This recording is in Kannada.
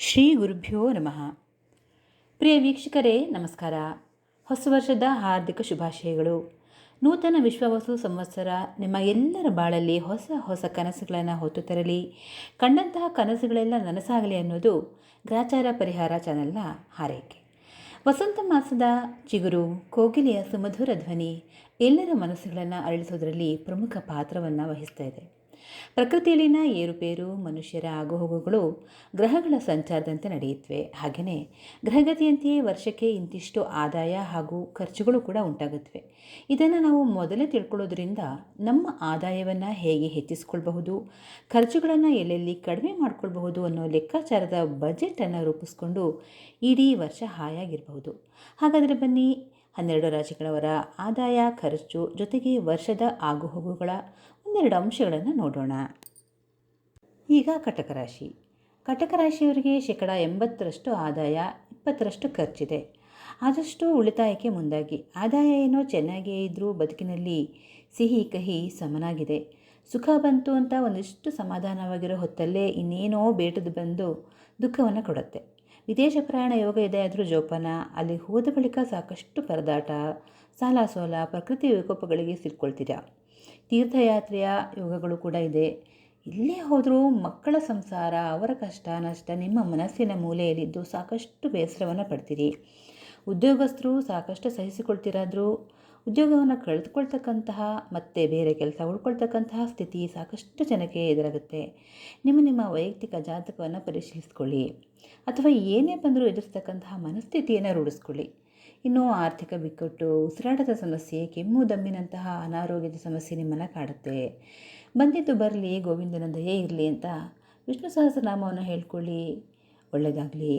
ಶ್ರೀ ಗುರುಭ್ಯೋ ನಮಃ. ಪ್ರಿಯ ವೀಕ್ಷಕರೇ ನಮಸ್ಕಾರ. ಹೊಸ ವರ್ಷದ ಹಾರ್ದಿಕ ಶುಭಾಶಯಗಳು. ನೂತನ ವಿಶ್ವವಸು ಸಂವತ್ಸರ ನಿಮ್ಮ ಎಲ್ಲರ ಬಾಳಲ್ಲಿ ಹೊಸ ಹೊಸ ಕನಸುಗಳನ್ನು ಹೊತ್ತು ತರಲಿ, ಕಂಡಂತಹ ಕನಸುಗಳೆಲ್ಲ ನನಸಾಗಲಿ ಅನ್ನೋದು ಗ್ರಾಚಾರ ಪರಿಹಾರ ಚಾನೆಲ್ನ ಹಾರೈಕೆ. ವಸಂತ ಮಾಸದ ಚಿಗುರು, ಕೋಗಿಲೆಯ ಸುಮಧುರ ಧ್ವನಿ ಎಲ್ಲರ ಮನಸ್ಸುಗಳನ್ನು ಅರಳಿಸೋದರಲ್ಲಿ ಪ್ರಮುಖ ಪಾತ್ರವನ್ನು ವಹಿಸ್ತಾ ಇದೆ. ಪ್ರಕೃತಿಯಲ್ಲಿನ ಏರುಪೇರು, ಮನುಷ್ಯರ ಆಗುಹೋಗುಗಳು ಗ್ರಹಗಳ ಸಂಚಾರದಂತೆ ನಡೆಯುತ್ತವೆ. ಹಾಗೆಯೇ ಗ್ರಹಗತಿಯಂತೆಯೇ ವರ್ಷಕ್ಕೆ ಇಂತಿಷ್ಟು ಆದಾಯ ಹಾಗೂ ಖರ್ಚುಗಳು ಕೂಡ ಉಂಟಾಗುತ್ತವೆ. ಇದನ್ನು ನಾವು ಮೊದಲೇ ತಿಳ್ಕೊಳ್ಳೋದ್ರಿಂದ ನಮ್ಮ ಆದಾಯವನ್ನು ಹೇಗೆ ಹೆಚ್ಚಿಸ್ಕೊಳ್ಬಹುದು, ಖರ್ಚುಗಳನ್ನು ಎಲ್ಲೆಲ್ಲಿ ಕಡಿಮೆ ಮಾಡ್ಕೊಳ್ಬಹುದು ಅನ್ನೋ ಲೆಕ್ಕಾಚಾರದ ಬಜೆಟನ್ನು ರೂಪಿಸ್ಕೊಂಡು ಇಡೀ ವರ್ಷ ಹಾಯಾಗಿರಬಹುದು. ಹಾಗಾದರೆ ಬನ್ನಿ, 12 ರಾಶಿಗಳವರ ಆದಾಯ, ಖರ್ಚು ಜೊತೆಗೆ ವರ್ಷದ ಆಗುಹೋಗುಗಳ ಒಂದೆರಡು ಅಂಶಗಳನ್ನು ನೋಡೋಣ. ಈಗ ಕಟಕ ರಾಶಿ. ಕಟಕ ರಾಶಿಯವರಿಗೆ 80% ಆದಾಯ, 20% ಖರ್ಚಿದೆ. ಆದಷ್ಟು ಉಳಿತಾಯಕ್ಕೆ ಮುಂದಾಗಿ. ಆದಾಯ ಏನೋ ಚೆನ್ನಾಗಿಯೇ ಇದ್ದರೂ ಬದುಕಿನಲ್ಲಿ ಸಿಹಿ ಕಹಿ ಸಮನಾಗಿದೆ. ಸುಖ ಬಂತು ಅಂತ ಒಂದಿಷ್ಟು ಸಮಾಧಾನವಾಗಿರೋ ಹೊತ್ತಲ್ಲೇ ಇನ್ನೇನೋ ಬೇಟದು ಬಂದು ದುಃಖವನ್ನು ಕೊಡುತ್ತೆ. ವಿದೇಶ ಪ್ರಯಾಣ ಯೋಗ ಇದೆ, ಆದರೂ ಜೋಪಾನ. ಅಲ್ಲಿ ಹೋದ ಬಳಿಕ ಸಾಕಷ್ಟು ಪರದಾಟ, ಸಾಲ ಸೋಲ, ಪ್ರಕೃತಿ ವಿಕೋಪಗಳಿಗೆ ಸಿಕ್ಕೊಳ್ತೀರಾ. ತೀರ್ಥಯಾತ್ರೆಯ ಯೋಗಗಳು ಕೂಡ ಇದೆ. ಇಲ್ಲೇ ಹೋದರೂ ಮಕ್ಕಳ ಸಂಸಾರ, ಅವರ ಕಷ್ಟ ನಷ್ಟ ನಿಮ್ಮ ಮನಸ್ಸಿನ ಮೂಲೆಯಲ್ಲಿದ್ದು ಸಾಕಷ್ಟು ಬೇಸರವನ್ನು ಪಡ್ತೀರಿ. ಉದ್ಯೋಗಸ್ಥರು ಸಾಕಷ್ಟು ಸಹಿಸಿಕೊಳ್ತಿರಾದರೂ ಉದ್ಯೋಗವನ್ನು ಕಳೆದುಕೊಳ್ತಕ್ಕಂತಹ ಮತ್ತು ಬೇರೆ ಕೆಲಸ ಉಳ್ಕೊಳ್ತಕ್ಕಂತಹ ಸ್ಥಿತಿ ಸಾಕಷ್ಟು ಜನಕ್ಕೆ ಎದುರಾಗುತ್ತೆ. ನಿಮ್ಮ ವೈಯಕ್ತಿಕ ಜಾತಕವನ್ನು ಪರಿಶೀಲಿಸ್ಕೊಳ್ಳಿ, ಅಥವಾ ಏನೇ ಬಂದರೂ ಎದುರಿಸ್ತಕ್ಕಂತಹ ಮನಸ್ಥಿತಿಯನ್ನು ರೂಢಿಸ್ಕೊಳ್ಳಿ. ಇನ್ನು ಆರ್ಥಿಕ ಬಿಕ್ಕಟ್ಟು, ಉಸಿರಾಟದ ಸಮಸ್ಯೆ, ಕೆಮ್ಮು ದಮ್ಮಿನಂತಹ ಅನಾರೋಗ್ಯದ ಸಮಸ್ಯೆ ನಿಮ್ಮನ್ನು ಕಾಡುತ್ತೆ. ಬಂದಿದ್ದು ಬರಲಿ, ಗೋವಿಂದನ ದಯೆ ಇರಲಿ ಅಂತ ವಿಷ್ಣು ಸಹಸ್ರನಾಮವನ್ನು ಹೇಳ್ಕೊಳ್ಳಿ. ಒಳ್ಳೆಯದಾಗಲಿ.